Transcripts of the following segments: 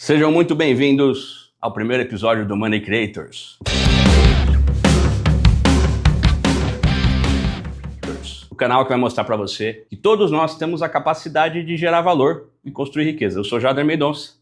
Sejam muito bem-vindos ao primeiro episódio do Money Creators. O canal que vai mostrar para você que todos nós temos a capacidade de gerar valor e construir riqueza. Eu sou Jader Mendonça,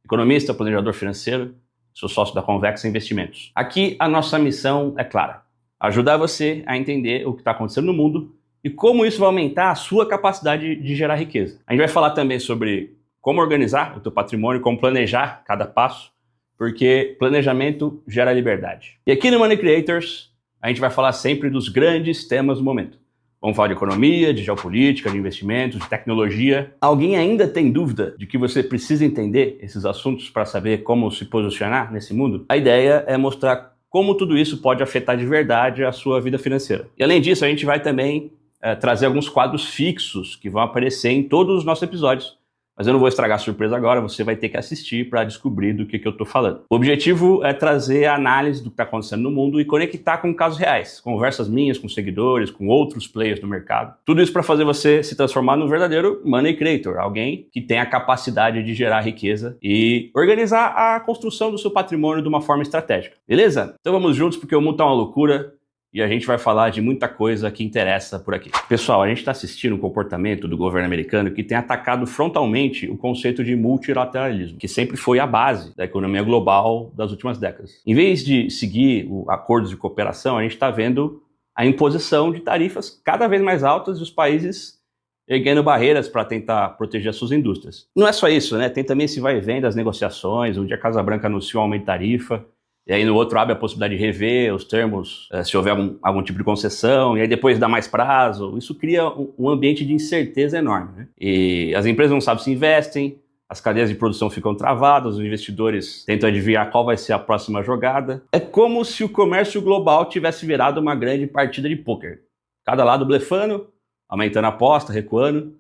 economista, planejador financeiro, sou sócio da Convexa Investimentos. Aqui a nossa missão é clara: ajudar você a entender o que está acontecendo no mundo e como isso vai aumentar a sua capacidade de gerar riqueza. A gente vai falar também sobre como organizar o teu patrimônio, como planejar cada passo, porque planejamento gera liberdade. E aqui no Money Creators, a gente vai falar sempre dos grandes temas do momento. Vamos falar de economia, de geopolítica, de investimentos, de tecnologia. Alguém ainda tem dúvida de que você precisa entender esses assuntos para saber como se posicionar nesse mundo? A ideia é mostrar como tudo isso pode afetar de verdade a sua vida financeira. E além disso, a gente vai também trazer alguns quadros fixos que vão aparecer em todos os nossos episódios. Mas eu não vou estragar a surpresa agora, você vai ter que assistir para descobrir do que eu estou falando. O objetivo é trazer a análise do que está acontecendo no mundo e conectar com casos reais, conversas minhas com seguidores, com outros players do mercado. Tudo isso para fazer você se transformar num verdadeiro Money Creator, alguém que tem a capacidade de gerar riqueza e organizar a construção do seu patrimônio de uma forma estratégica. Beleza? Então vamos juntos, porque o mundo está uma loucura. E a gente vai falar de muita coisa que interessa por aqui. Pessoal, a gente está assistindo um comportamento do governo americano que tem atacado frontalmente o conceito de multilateralismo, que sempre foi a base da economia global das últimas décadas. Em vez de seguir acordos de cooperação, a gente está vendo a imposição de tarifas cada vez mais altas e os países erguendo barreiras para tentar proteger as suas indústrias. Não é só isso, né? Tem também esse vai e vem das negociações, onde a Casa Branca anunciou um aumento de tarifa, e aí no outro abre a possibilidade de rever os termos, se houver algum tipo de concessão, e aí depois dá mais prazo. Isso cria um ambiente de incerteza enorme, né? E as empresas não sabem se investem, as cadeias de produção ficam travadas, os investidores tentam adivinhar qual vai ser a próxima jogada. É como se o comércio global tivesse virado uma grande partida de pôquer. Cada lado blefando, aumentando a aposta, recuando,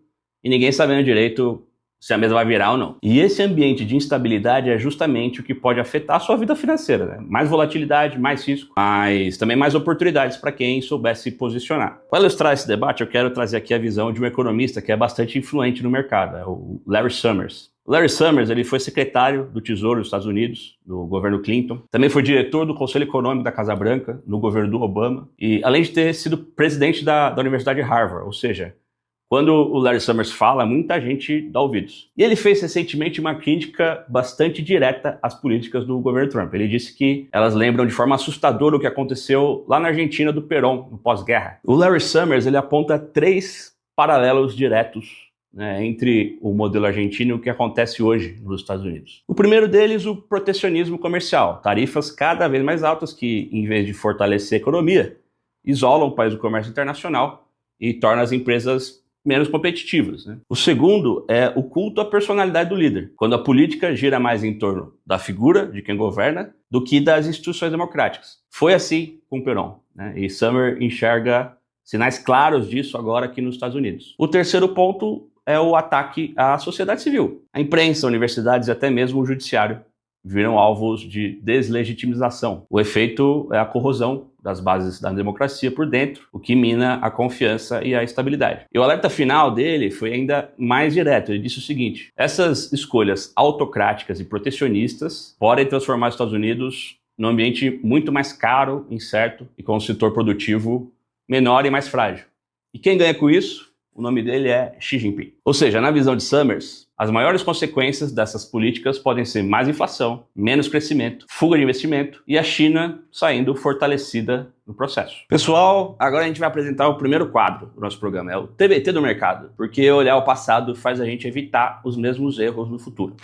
e ninguém sabendo direito se a mesa vai virar ou não. E esse ambiente de instabilidade é justamente o que pode afetar a sua vida financeira, né? Mais volatilidade, mais risco, mas também mais oportunidades para quem souber se posicionar. Para ilustrar esse debate, eu quero trazer aqui a visão de um economista que é bastante influente no mercado, é o Larry Summers. O Larry Summers, ele foi secretário do Tesouro dos Estados Unidos, no governo Clinton. Também foi diretor do Conselho Econômico da Casa Branca, no governo do Obama. E além de ter sido presidente da Universidade de Harvard, ou seja, quando o Larry Summers fala, muita gente dá ouvidos. E ele fez recentemente uma crítica bastante direta às políticas do governo Trump. Ele disse que elas lembram de forma assustadora o que aconteceu lá na Argentina do Perón, no pós-guerra. O Larry Summers, ele aponta 3 paralelos diretos, né, entre o modelo argentino e o que acontece hoje nos Estados Unidos. O primeiro deles, o protecionismo comercial. Tarifas cada vez mais altas que, em vez de fortalecer a economia, isolam o país do comércio internacional e tornam as empresas menos competitivas, né? O segundo é o culto à personalidade do líder, quando a política gira mais em torno da figura de quem governa do que das instituições democráticas. Foi assim com Perón, né? E Summer enxerga sinais claros disso agora aqui nos Estados Unidos. O terceiro ponto é o ataque à sociedade civil. A imprensa, universidades e até mesmo o judiciário viram alvos de deslegitimização. O efeito é a corrosão das bases da democracia por dentro, o que mina a confiança e a estabilidade. E o alerta final dele foi ainda mais direto. Ele disse o seguinte: essas escolhas autocráticas e protecionistas podem transformar os Estados Unidos num ambiente muito mais caro, incerto e com um setor produtivo menor e mais frágil. E quem ganha com isso? O nome dele é Xi Jinping. Ou seja, na visão de Summers, as maiores consequências dessas políticas podem ser mais inflação, menos crescimento, fuga de investimento e a China saindo fortalecida no processo. Pessoal, agora a gente vai apresentar o primeiro quadro do nosso programa, é o TBT do mercado, porque olhar o passado faz a gente evitar os mesmos erros no futuro.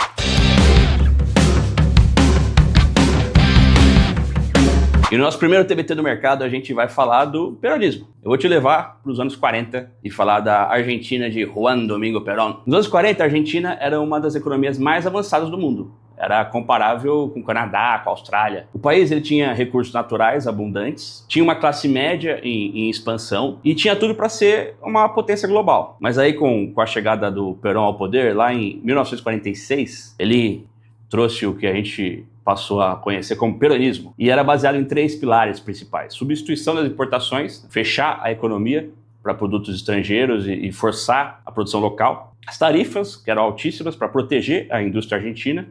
E no nosso primeiro TBT do mercado, a gente vai falar do peronismo. Eu vou te levar para os anos 40 e falar da Argentina de Juan Domingo Perón. Nos anos 40, a Argentina era uma das economias mais avançadas do mundo. Era comparável com o Canadá, com a Austrália. O país ele tinha recursos naturais abundantes, tinha uma classe média em expansão e tinha tudo para ser uma potência global. Mas aí, com a chegada do Perón ao poder, lá em 1946, ele trouxe o que a gente passou a conhecer como peronismo, e era baseado em 3 pilares principais: substituição das importações, fechar a economia para produtos estrangeiros e forçar a produção local, as tarifas, que eram altíssimas para proteger a indústria argentina,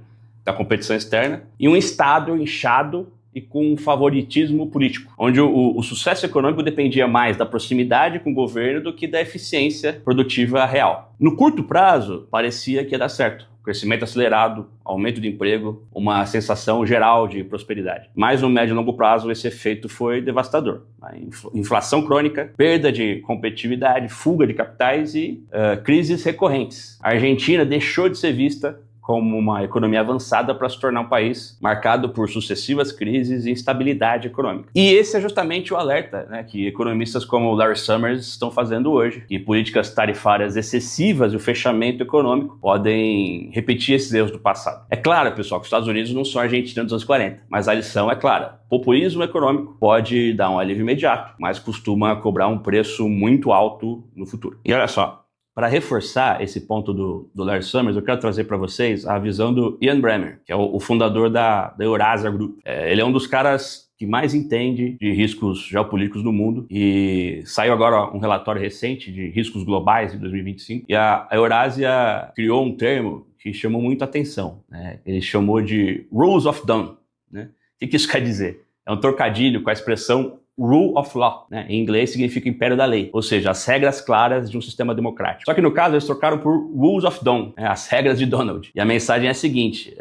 da competição externa, e um Estado inchado e com favoritismo político, onde o sucesso econômico dependia mais da proximidade com o governo do que da eficiência produtiva real. No curto prazo, parecia que ia dar certo. Crescimento acelerado, aumento de emprego, uma sensação geral de prosperidade. Mas no médio e longo prazo, esse efeito foi devastador. A inflação crônica, perda de competitividade, fuga de capitais e crises recorrentes. A Argentina deixou de ser vista como uma economia avançada para se tornar um país marcado por sucessivas crises e instabilidade econômica. E esse é justamente o alerta, né, que economistas como Larry Summers estão fazendo hoje, que políticas tarifárias excessivas e o fechamento econômico podem repetir esses erros do passado. É claro, pessoal, que os Estados Unidos não são a Argentina dos anos 40, mas a lição é clara. Populismo econômico pode dar um alívio imediato, mas costuma cobrar um preço muito alto no futuro. E olha só, para reforçar esse ponto do Larry Summers, eu quero trazer para vocês a visão do Ian Bremmer, que é o fundador da Eurasia Group. Ele é um dos caras que mais entende de riscos geopolíticos do mundo e saiu agora um relatório recente de riscos globais de 2025 e a Eurasia criou um termo que chamou muito atenção, né? Ele chamou de Rules of Thumb, né? O que isso quer dizer? É um trocadilho com a expressão Rule of Law, né? Em inglês significa império da lei, ou seja, as regras claras de um sistema democrático. Só que no caso eles trocaram por Rules of Don, né? As regras de Donald. E a mensagem é a seguinte,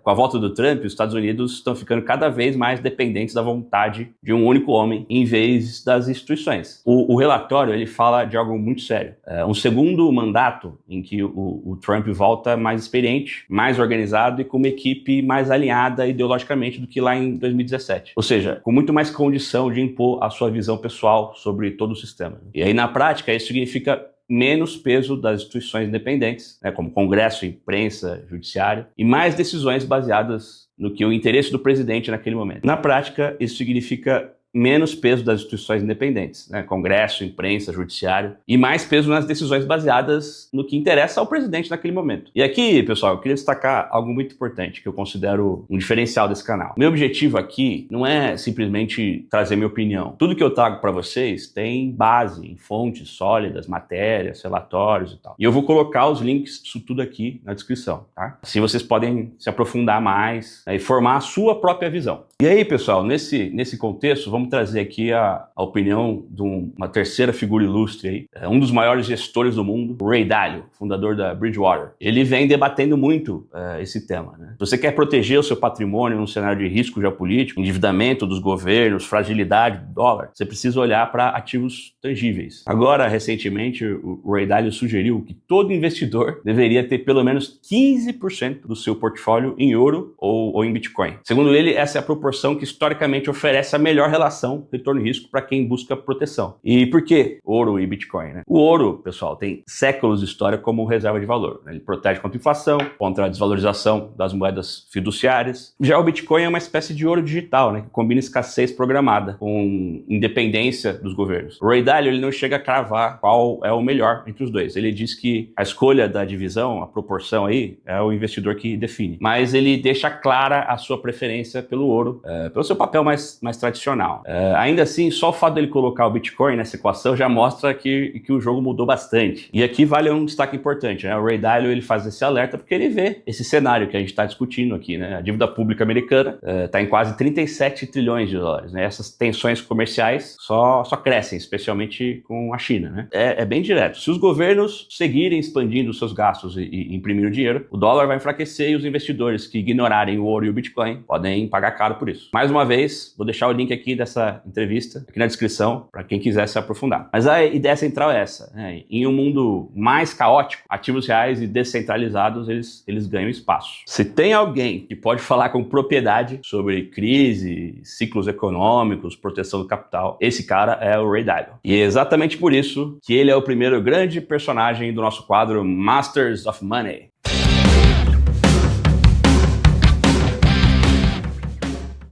com a volta do Trump, os Estados Unidos estão ficando cada vez mais dependentes da vontade de um único homem em vez das instituições. O relatório ele fala de algo muito sério. Um segundo mandato em que o Trump volta mais experiente, mais organizado e com uma equipe mais alinhada ideologicamente do que lá em 2017. Ou seja, com muito mais condição de impor a sua visão pessoal sobre todo o sistema. E aí, na prática, isso significa menos peso das instituições independentes, né, como Congresso, imprensa, judiciário, e mais decisões baseadas no que o interesse do presidente naquele momento. Na prática, isso significa menos peso das instituições independentes, né? Congresso, imprensa, judiciário, e mais peso nas decisões baseadas no que interessa ao presidente naquele momento. E aqui, pessoal, eu queria destacar algo muito importante que eu considero um diferencial desse canal. Meu objetivo aqui não é simplesmente trazer minha opinião. Tudo que eu trago para vocês tem base em fontes sólidas, matérias, relatórios e tal. E eu vou colocar os links disso tudo aqui na descrição, tá? Assim vocês podem se aprofundar mais, né, e formar a sua própria visão. E aí, pessoal, nesse contexto, vamos trazer aqui a opinião de uma terceira figura ilustre aí, um dos maiores gestores do mundo, o Ray Dalio, fundador da Bridgewater. Ele vem debatendo muito esse tema, né? Se você quer proteger o seu patrimônio num cenário de risco geopolítico, endividamento dos governos, fragilidade do dólar, você precisa olhar para ativos tangíveis. Agora, recentemente, o Ray Dalio sugeriu que todo investidor deveria ter pelo menos 15% do seu portfólio em ouro ou em Bitcoin. Segundo ele, essa é a proporção que historicamente oferece a melhor relação retorno-risco para quem busca proteção. E por que ouro e Bitcoin, né? O ouro, pessoal, tem séculos de história como reserva de valor, né? Ele protege contra a inflação, contra a desvalorização das moedas fiduciárias. Já o Bitcoin é uma espécie de ouro digital, né? Que combina escassez programada com independência dos governos. O Ray Dalio, ele não chega a cravar qual é o melhor entre os dois. Ele diz que a escolha da divisão, a proporção aí, é o investidor que define. Mas ele deixa clara a sua preferência pelo ouro, pelo seu papel mais tradicional. Ainda assim, só o fato dele colocar o Bitcoin nessa equação já mostra que o jogo mudou bastante. E aqui vale um destaque importante, né? O Ray Dalio, ele faz esse alerta porque ele vê esse cenário que a gente está discutindo aqui, né? A dívida pública americana está em quase 37 trilhões de dólares, né? Essas tensões comerciais só crescem, especialmente com a China, né? É bem direto. Se os governos seguirem expandindo os seus gastos e imprimindo dinheiro, o dólar vai enfraquecer e os investidores que ignorarem o ouro e o Bitcoin podem pagar caro por isso. Mais uma vez, vou deixar o link aqui dessa entrevista aqui na descrição para quem quiser se aprofundar. Mas a ideia central é essa, né? Em um mundo mais caótico, ativos reais e descentralizados, eles ganham espaço. Se tem alguém que pode falar com propriedade sobre crise, ciclos econômicos, proteção do capital, esse cara é o Ray Dalio. E é exatamente por isso que ele é o primeiro grande personagem do nosso quadro Masters of Money.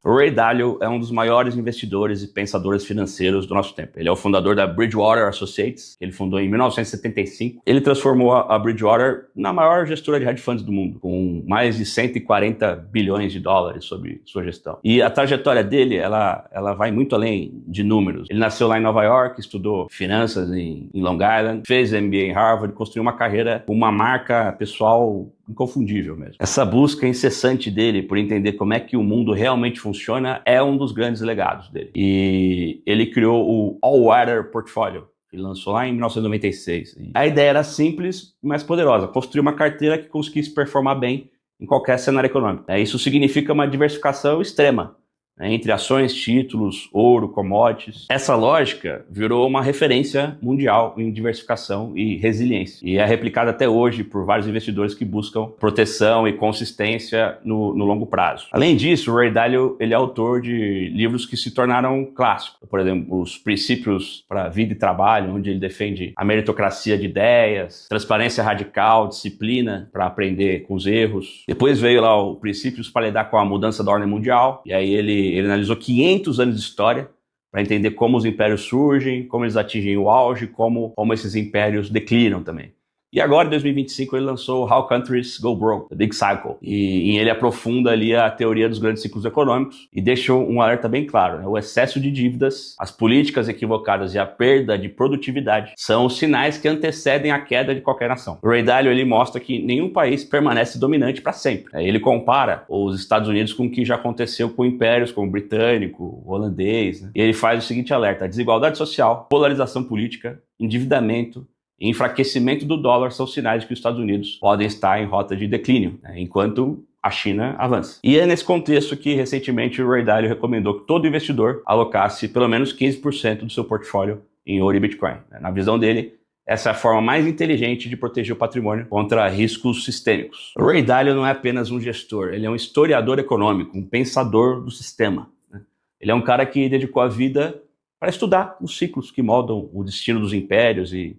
O Ray Dalio é um dos maiores investidores e pensadores financeiros do nosso tempo. Ele é o fundador da Bridgewater Associates, que ele fundou em 1975. Ele transformou a Bridgewater na maior gestora de hedge funds do mundo, com mais de 140 bilhões de dólares sob sua gestão. E a trajetória dele, ela vai muito além de números. Ele nasceu lá em Nova York, estudou finanças em Long Island, fez MBA em Harvard, construiu uma carreira com uma marca pessoal inconfundível mesmo. Essa busca incessante dele por entender como é que o mundo realmente funciona é um dos grandes legados dele. E ele criou o All Weather Portfolio, que ele lançou lá em 1996. A ideia era simples, mas poderosa: construir uma carteira que conseguisse performar bem em qualquer cenário econômico. Isso significa uma diversificação extrema, entre ações, títulos, ouro, commodities. Essa lógica virou uma referência mundial em diversificação e resiliência. E é replicada até hoje por vários investidores que buscam proteção e consistência no longo prazo. Além disso, o Ray Dalio ele é autor de livros que se tornaram clássicos. Por exemplo, Os Princípios para a Vida e Trabalho, onde ele defende a meritocracia de ideias, transparência radical, disciplina para aprender com os erros. Depois veio lá o Princípios para lidar com a mudança da ordem mundial, e aí ele analisou 500 anos de história para entender como os impérios surgem, como eles atingem o auge, como esses impérios declinam também. E agora, em 2025, ele lançou How Countries Go Broke, The Big Cycle. E ele aprofunda ali a teoria dos grandes ciclos econômicos e deixa um alerta bem claro, né? O excesso de dívidas, as políticas equivocadas e a perda de produtividade são os sinais que antecedem a queda de qualquer nação. O Ray Dalio ele mostra que nenhum país permanece dominante para sempre. Ele compara os Estados Unidos com o que já aconteceu com impérios como o britânico, o holandês, né? E ele faz o seguinte alerta: a desigualdade social, polarização política, endividamento e enfraquecimento do dólar são sinais de que os Estados Unidos podem estar em rota de declínio, né, enquanto a China avança. E é nesse contexto que, recentemente, o Ray Dalio recomendou que todo investidor alocasse pelo menos 15% do seu portfólio em ouro e Bitcoin. Na visão dele, essa é a forma mais inteligente de proteger o patrimônio contra riscos sistêmicos. O Ray Dalio não é apenas um gestor, ele é um historiador econômico, um pensador do sistema, né? Ele é um cara que dedicou a vida para estudar os ciclos que moldam o destino dos impérios e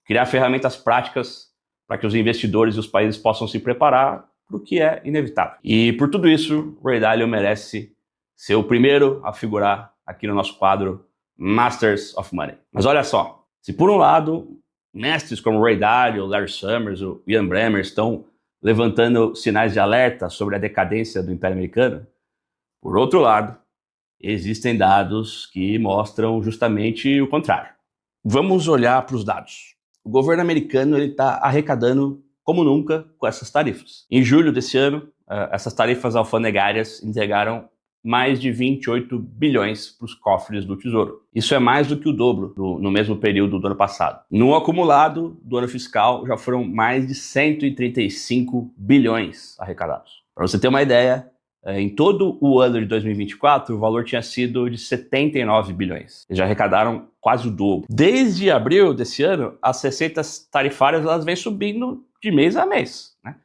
criar ferramentas práticas para que os investidores e os países possam se preparar para o que é inevitável. E por tudo isso, o Ray Dalio merece ser o primeiro a figurar aqui no nosso quadro Masters of Money. Mas olha só, se por um lado, mestres como Ray Dalio, Larry Summers, o Ian Bremmer estão levantando sinais de alerta sobre a decadência do Império Americano, por outro lado, existem dados que mostram justamente o contrário. Vamos olhar para os dados. O governo americano está arrecadando como nunca com essas tarifas. Em julho desse ano, essas tarifas alfandegárias entregaram mais de 28 bilhões para os cofres do Tesouro. Isso é mais do que o dobro no mesmo período do ano passado. No acumulado do ano fiscal, já foram mais de 135 bilhões arrecadados. Para você ter uma ideia, em todo o ano de 2024, o valor tinha sido de 79 bilhões. Eles já arrecadaram quase o dobro. Desde abril desse ano, as receitas tarifárias elas vêm subindo de mês a mês, né?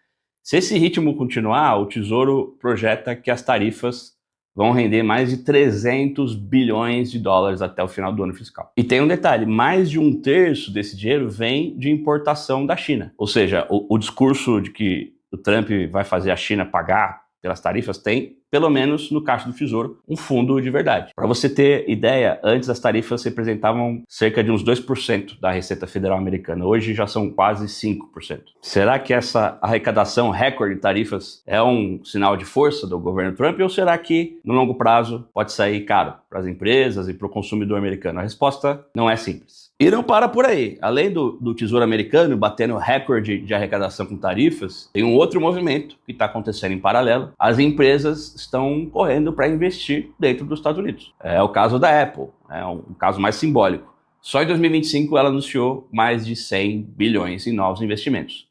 Se esse ritmo continuar, o Tesouro projeta que as tarifas vão render mais de 300 bilhões de dólares até o final do ano fiscal. E tem um detalhe: mais de um terço desse dinheiro vem de importação da China. Ou seja, o discurso de que o Trump vai fazer a China pagar pelas tarifas tem, pelo menos no caixa do Tesouro, um fundo de verdade. Para você ter ideia, antes as tarifas representavam cerca de uns 2% da Receita Federal Americana. Hoje já são quase 5%. Será que essa arrecadação recorde de tarifas é um sinal de força do governo Trump ou será que, no longo prazo, pode sair caro para as empresas e para o consumidor americano? A resposta não é simples. E não para por aí. Além do Tesouro Americano batendo recorde de arrecadação com tarifas, tem um outro movimento que está acontecendo em paralelo. As empresas estão correndo para investir dentro dos Estados Unidos. É o caso da Apple, é um caso mais simbólico. Só em 2025 ela anunciou mais de 100 bilhões em novos investimentos,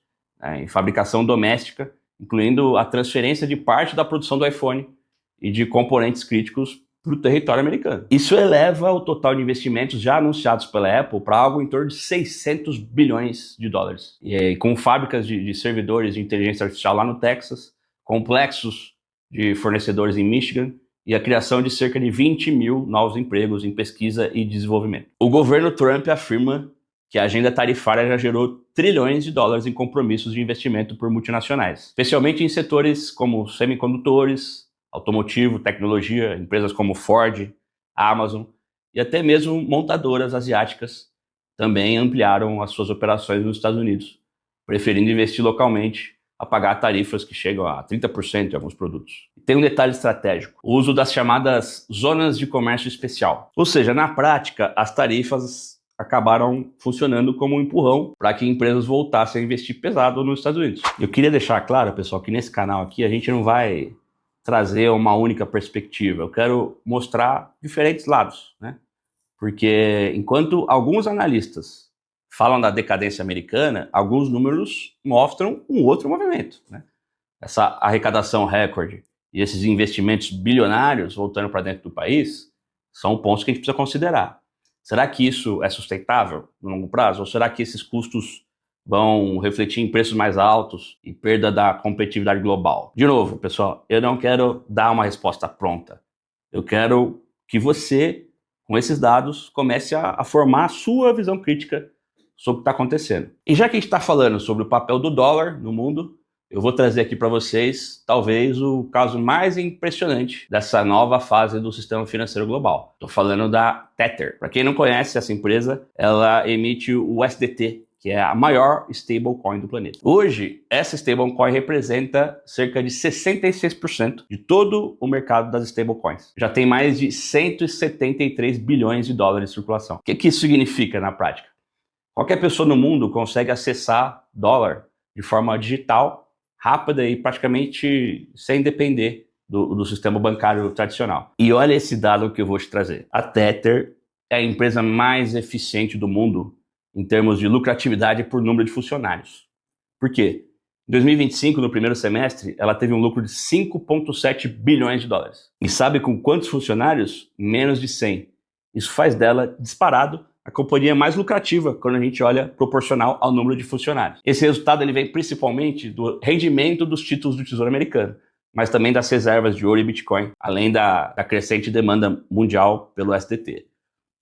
em fabricação doméstica, incluindo a transferência de parte da produção do iPhone e de componentes críticos para o território americano. Isso eleva o total de investimentos já anunciados pela Apple para algo em torno de 600 bilhões de dólares. E com fábricas de servidores de inteligência artificial lá no Texas, complexos de fornecedores em Michigan e a criação de cerca de 20 mil novos empregos em pesquisa e desenvolvimento. O governo Trump afirma que a agenda tarifária já gerou trilhões de dólares em compromissos de investimento por multinacionais, especialmente em setores como semicondutores, automotivo, tecnologia, empresas como Ford, Amazon e até mesmo montadoras asiáticas também ampliaram as suas operações nos Estados Unidos, preferindo investir localmente a pagar tarifas que chegam a 30% em alguns produtos. Tem um detalhe estratégico: o uso das chamadas zonas de comércio especial. Ou seja, na prática, as tarifas acabaram funcionando como um empurrão para que empresas voltassem a investir pesado nos Estados Unidos. Eu queria deixar claro, pessoal, que nesse canal aqui a gente não vai trazer uma única perspectiva. Eu quero mostrar diferentes lados, né? Porque enquanto alguns analistas falam da decadência americana, alguns números mostram um outro movimento, né? Essa arrecadação recorde e esses investimentos bilionários voltando para dentro do país são pontos que a gente precisa considerar. Será que isso é sustentável no longo prazo? Ou será que esses custos vão refletir em preços mais altos e perda da competitividade global? De novo, pessoal, eu não quero dar uma resposta pronta. Eu quero que você, com esses dados, comece a formar a sua visão crítica sobre o que está acontecendo. E já que a gente está falando sobre o papel do dólar no mundo, eu vou trazer aqui para vocês, talvez, o caso mais impressionante dessa nova fase do sistema financeiro global. Estou falando da Tether. Para quem não conhece essa empresa, ela emite o USDT, que é a maior stablecoin do planeta. Hoje, essa stablecoin representa cerca de 66% de todo o mercado das stablecoins. Já tem mais de 173 bilhões de dólares em circulação. O que isso significa na prática? Qualquer pessoa no mundo consegue acessar dólar de forma digital, rápida e praticamente sem depender do sistema bancário tradicional. E olha esse dado que eu vou te trazer. A Tether é a empresa mais eficiente do mundo em termos de lucratividade por número de funcionários. Por quê? Em 2025, no primeiro semestre, ela teve um lucro de 5,7 bilhões de dólares. E sabe com quantos funcionários? Menos de 100. Isso faz dela, disparado, a companhia mais lucrativa quando a gente olha proporcional ao número de funcionários. Esse resultado ele vem principalmente do rendimento dos títulos do Tesouro Americano, mas também das reservas de ouro e Bitcoin, além da crescente demanda mundial pelo SDT.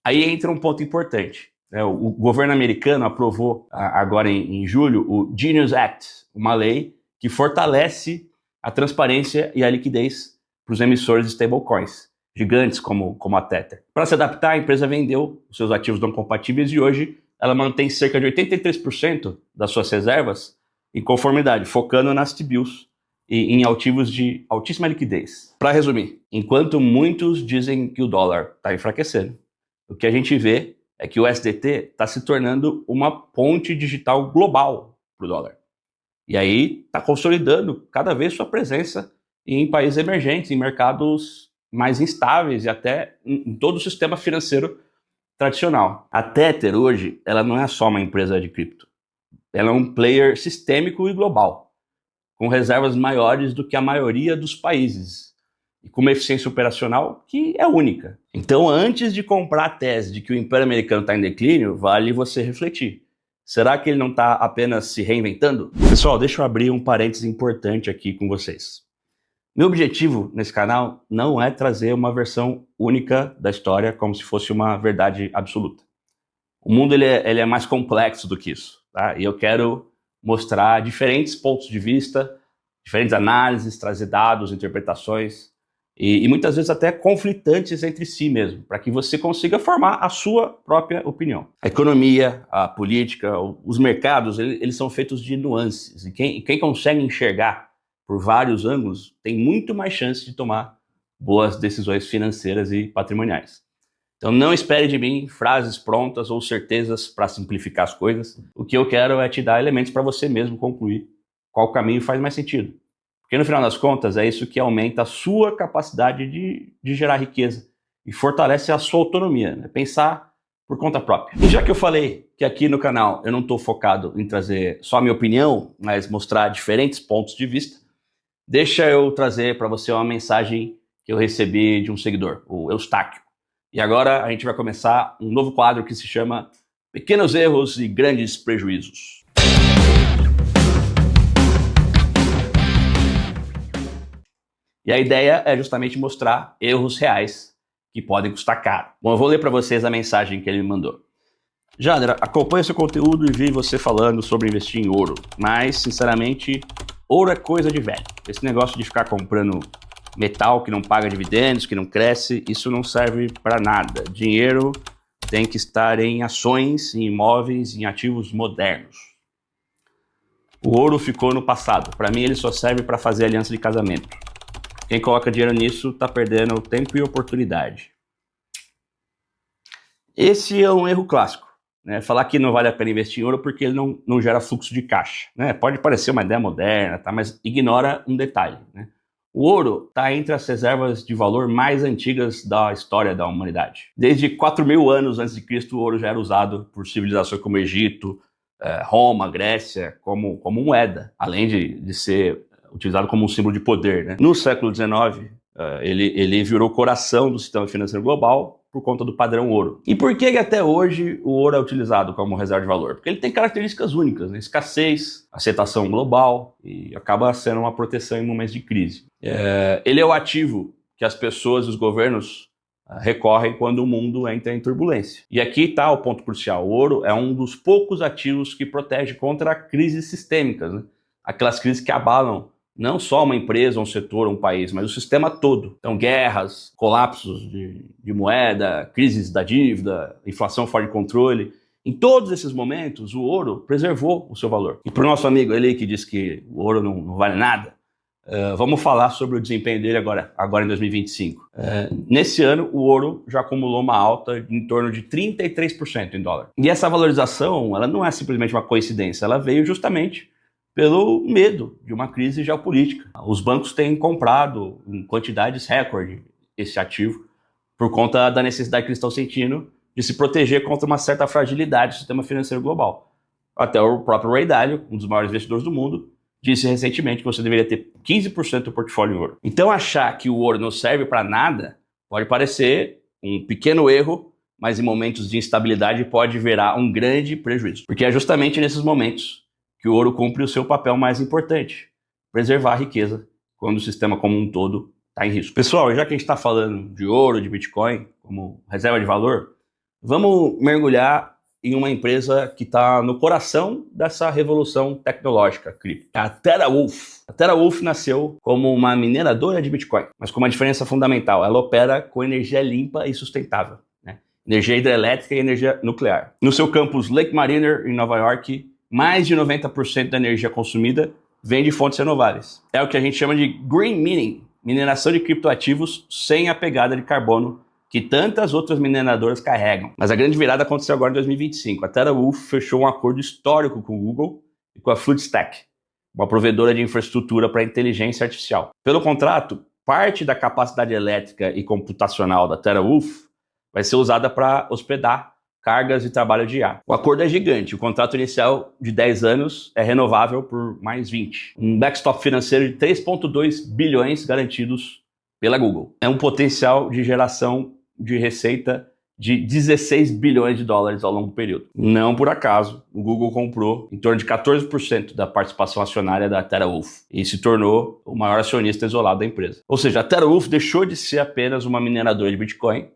Aí entra um ponto importante. O governo americano aprovou agora em julho o Genius Act, uma lei que fortalece a transparência e a liquidez para os emissores de stablecoins, gigantes como a Tether. Para se adaptar, a empresa vendeu os seus ativos não compatíveis e hoje ela mantém cerca de 83% das suas reservas em conformidade, focando nas T-bills e em ativos de altíssima liquidez. Para resumir, enquanto muitos dizem que o dólar está enfraquecendo, o que a gente vê é que o SDT está se tornando uma ponte digital global para o dólar. E aí está consolidando cada vez sua presença em países emergentes, em mercados mais instáveis e até em todo o sistema financeiro tradicional. A Tether hoje, ela não é só uma empresa de cripto. Ela é um player sistêmico e global, com reservas maiores do que a maioria dos países e com uma eficiência operacional que é única. Então, antes de comprar a tese de que o Império Americano está em declínio, vale você refletir. Será que ele não está apenas se reinventando? Pessoal, deixa eu abrir um parênteses importante aqui com vocês. Meu objetivo nesse canal não é trazer uma versão única da história como se fosse uma verdade absoluta. O mundo ele é mais complexo do que isso, tá? E eu quero mostrar diferentes pontos de vista, diferentes análises, trazer dados, interpretações e muitas vezes até conflitantes entre si mesmo, para que você consiga formar a sua própria opinião. A economia, a política, os mercados, eles são feitos de nuances e quem consegue enxergar por vários ângulos, tem muito mais chance de tomar boas decisões financeiras e patrimoniais. Então não espere de mim frases prontas ou certezas para simplificar as coisas. O que eu quero é te dar elementos para você mesmo concluir qual caminho faz mais sentido. Porque no final das contas é isso que aumenta a sua capacidade de gerar riqueza e fortalece a sua autonomia, né? Pensar por conta própria. E já que eu falei que aqui no canal eu não estou focado em trazer só a minha opinião, mas mostrar diferentes pontos de vista, deixa eu trazer para você uma mensagem que eu recebi de um seguidor, o Eustáquio. E agora a gente vai começar um novo quadro que se chama Pequenos Erros e Grandes Prejuízos. E a ideia é justamente mostrar erros reais que podem custar caro. Bom, eu vou ler para vocês a mensagem que ele me mandou. Jader, acompanho seu conteúdo e vi você falando sobre investir em ouro, mas, sinceramente, ouro é coisa de velho. Esse negócio de ficar comprando metal que não paga dividendos, que não cresce, isso não serve para nada. Dinheiro tem que estar em ações, em imóveis, em ativos modernos. O ouro ficou no passado. Para mim, ele só serve para fazer aliança de casamento. Quem coloca dinheiro nisso está perdendo tempo e oportunidade. Esse é um erro clássico. né, falar que não vale a pena investir em ouro porque ele não gera fluxo de caixa. Né? Pode parecer uma ideia moderna, tá? Mas ignora um detalhe. Né? O ouro está entre as reservas de valor mais antigas da história da humanidade. Desde 4.000 anos antes de Cristo, o ouro já era usado por civilizações como Egito, Roma, Grécia, como moeda, além de ser utilizado como um símbolo de poder. Né? No século XIX, ele virou o coração do sistema financeiro global por conta do padrão ouro. E por que até hoje o ouro é utilizado como reserva de valor? Porque ele tem características únicas, né? Escassez, aceitação global e acaba sendo uma proteção em momentos de crise. Ele é o ativo que as pessoas e os governos recorrem quando o mundo entra em turbulência. E aqui está o ponto crucial. O ouro é um dos poucos ativos que protege contra crises sistêmicas, né? Aquelas crises que abalam não só uma empresa, um setor, um país, mas o sistema todo. Então, guerras, colapsos de moeda, crises da dívida, inflação fora de controle. Em todos esses momentos, o ouro preservou o seu valor. E para o nosso amigo ali que diz que o ouro não vale nada, vamos falar sobre o desempenho dele agora em 2025. Nesse ano, o ouro já acumulou uma alta em torno de 33% em dólar. E essa valorização, ela não é simplesmente uma coincidência, ela veio justamente pelo medo de uma crise geopolítica. Os bancos têm comprado em quantidades recorde esse ativo por conta da necessidade que eles estão sentindo de se proteger contra uma certa fragilidade do sistema financeiro global. Até o próprio Ray Dalio, um dos maiores investidores do mundo, disse recentemente que você deveria ter 15% do portfólio em ouro. Então achar que o ouro não serve para nada pode parecer um pequeno erro, mas em momentos de instabilidade pode virar um grande prejuízo. Porque é justamente nesses momentos que o ouro cumpre o seu papel mais importante, preservar a riqueza quando o sistema como um todo está em risco. Pessoal, já que a gente está falando de ouro, de Bitcoin, como reserva de valor, vamos mergulhar em uma empresa que está no coração dessa revolução tecnológica cripto, a TeraWulf. A TeraWulf nasceu como uma mineradora de Bitcoin, mas com uma diferença fundamental: ela opera com energia limpa e sustentável, né? Energia hidrelétrica e energia nuclear. No seu campus Lake Mariner, em Nova York, mais de 90% da energia consumida vem de fontes renováveis. É o que a gente chama de green mining, mineração de criptoativos sem a pegada de carbono que tantas outras mineradoras carregam. Mas a grande virada aconteceu agora em 2025. A TeraWulf fechou um acordo histórico com o Google e com a Fluidstack, uma provedora de infraestrutura para inteligência artificial. Pelo contrato, parte da capacidade elétrica e computacional da TeraWulf vai ser usada para hospedar cargas de trabalho de IA. O acordo é gigante. O contrato inicial de 10 anos é renovável por mais 20. Um backstop financeiro de 3,2 bilhões garantidos pela Google. É um potencial de geração de receita de 16 bilhões de dólares ao longo do período. Não por acaso, o Google comprou em torno de 14% da participação acionária da TeraWulf e se tornou o maior acionista isolado da empresa. Ou seja, a TeraWulf deixou de ser apenas uma mineradora de Bitcoin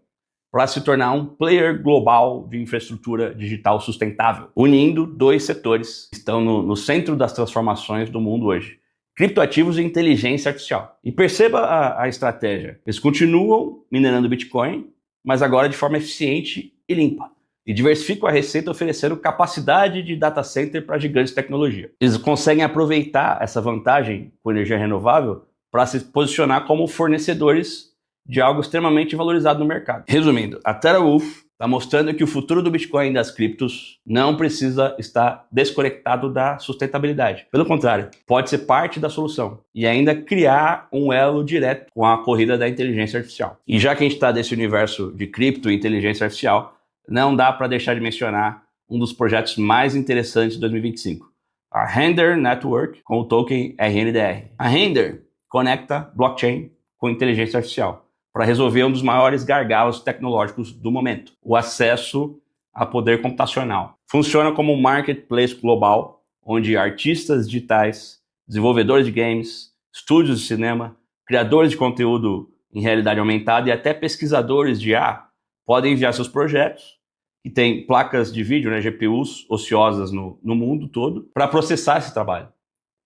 para se tornar um player global de infraestrutura digital sustentável, unindo dois setores que estão no centro das transformações do mundo hoje: criptoativos e inteligência artificial. E perceba a estratégia. Eles continuam minerando Bitcoin, mas agora de forma eficiente e limpa. E diversificam a receita oferecendo capacidade de data center para gigantes de tecnologia. Eles conseguem aproveitar essa vantagem com energia renovável para se posicionar como fornecedores de algo extremamente valorizado no mercado. Resumindo, a TeraWulf está mostrando que o futuro do Bitcoin e das criptos não precisa estar desconectado da sustentabilidade. Pelo contrário, pode ser parte da solução e ainda criar um elo direto com a corrida da inteligência artificial. E já que a gente está desse universo de cripto e inteligência artificial, não dá para deixar de mencionar um dos projetos mais interessantes de 2025, a Render Network com o token RNDR. A Render conecta blockchain com inteligência artificial para resolver um dos maiores gargalos tecnológicos do momento: o acesso a poder computacional. Funciona como um marketplace global, onde artistas digitais, desenvolvedores de games, estúdios de cinema, criadores de conteúdo em realidade aumentada e até pesquisadores de IA podem enviar seus projetos, que tem placas de vídeo, né, GPUs ociosas no mundo todo, para processar esse trabalho.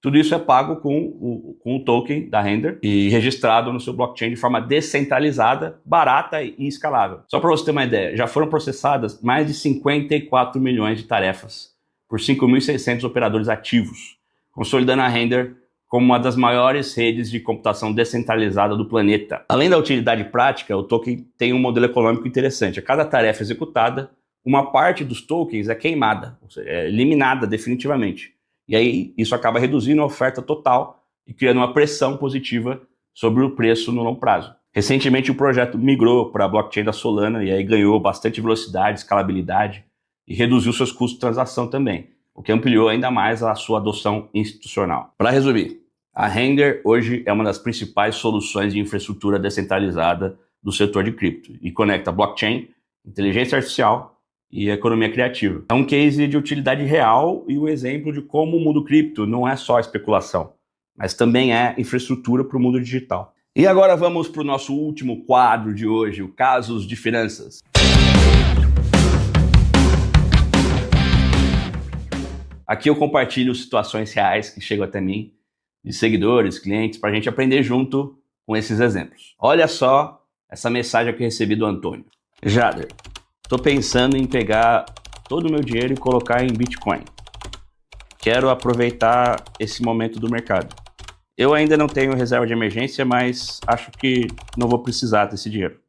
Tudo isso é pago com o token da Render e registrado no seu blockchain de forma descentralizada, barata e escalável. Só para você ter uma ideia, já foram processadas mais de 54 milhões de tarefas por 5.600 operadores ativos, consolidando a Render como uma das maiores redes de computação descentralizada do planeta. Além da utilidade prática, o token tem um modelo econômico interessante. A cada tarefa executada, uma parte dos tokens é queimada, ou seja, é eliminada definitivamente. E aí isso acaba reduzindo a oferta total e criando uma pressão positiva sobre o preço no longo prazo. Recentemente o projeto migrou para a blockchain da Solana e aí ganhou bastante velocidade, escalabilidade e reduziu seus custos de transação também, o que ampliou ainda mais a sua adoção institucional. Para resumir, a Render hoje é uma das principais soluções de infraestrutura descentralizada do setor de cripto e conecta blockchain, inteligência artificial e economia criativa. É um case de utilidade real e um exemplo de como o mundo cripto não é só especulação, mas também é infraestrutura para o mundo digital. E agora vamos para o nosso último quadro de hoje, o Casos de Finanças. Aqui eu compartilho situações reais que chegam até mim, de seguidores, clientes, para a gente aprender junto com esses exemplos. Olha só essa mensagem que eu recebi do Antônio. Jader, estou pensando em pegar todo o meu dinheiro e colocar em Bitcoin. Quero aproveitar esse momento do mercado. Eu ainda não tenho reserva de emergência, mas acho que não vou precisar desse dinheiro.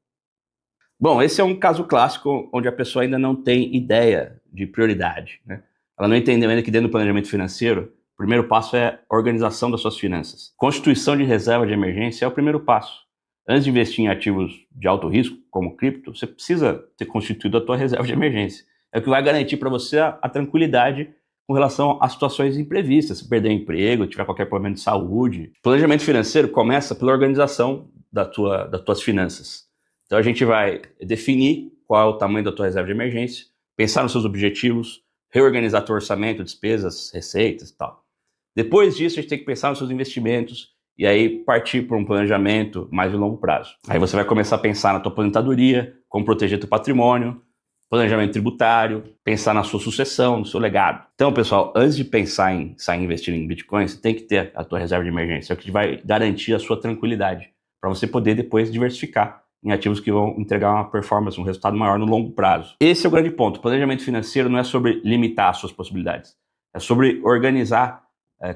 Bom, esse é um caso clássico onde a pessoa ainda não tem ideia de prioridade, né? Ela não entendeu ainda que dentro do planejamento financeiro, o primeiro passo é a organização das suas finanças. Constituição de reserva de emergência é o primeiro passo. Antes de investir em ativos de alto risco, como cripto, você precisa ter constituído a tua reserva de emergência. É o que vai garantir para você a tranquilidade com relação a situações imprevistas, se perder emprego, tiver qualquer problema de saúde. O planejamento financeiro começa pela organização das tuas finanças. Então a gente vai definir qual é o tamanho da tua reserva de emergência, pensar nos seus objetivos, reorganizar teu orçamento, despesas, receitas e tal. Depois disso, a gente tem que pensar nos seus investimentos e aí partir para um planejamento mais de longo prazo. Aí você vai começar a pensar na tua aposentadoria, como proteger teu patrimônio, planejamento tributário, pensar na sua sucessão, no seu legado. Então, pessoal, antes de pensar em sair investindo em Bitcoin, você tem que ter a tua reserva de emergência, é o que vai garantir a sua tranquilidade, para você poder depois diversificar em ativos que vão entregar uma performance, um resultado maior no longo prazo. Esse é o grande ponto. O planejamento financeiro não é sobre limitar as suas possibilidades, é sobre organizar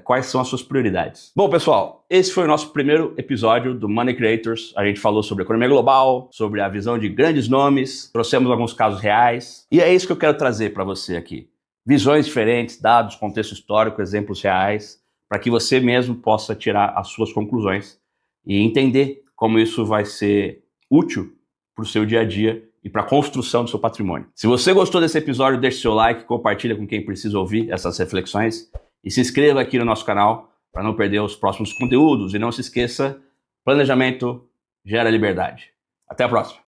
quais são as suas prioridades. Bom, pessoal, esse foi o nosso primeiro episódio do Money Creators. A gente falou sobre economia global, sobre a visão de grandes nomes, trouxemos alguns casos reais. E é isso que eu quero trazer para você aqui. Visões diferentes, dados, contexto histórico, exemplos reais, para que você mesmo possa tirar as suas conclusões e entender como isso vai ser útil para o seu dia a dia e para a construção do seu patrimônio. Se você gostou desse episódio, deixe seu like, compartilha com quem precisa ouvir essas reflexões. E se inscreva aqui no nosso canal para não perder os próximos conteúdos. E não se esqueça, planejamento gera liberdade. Até a próxima.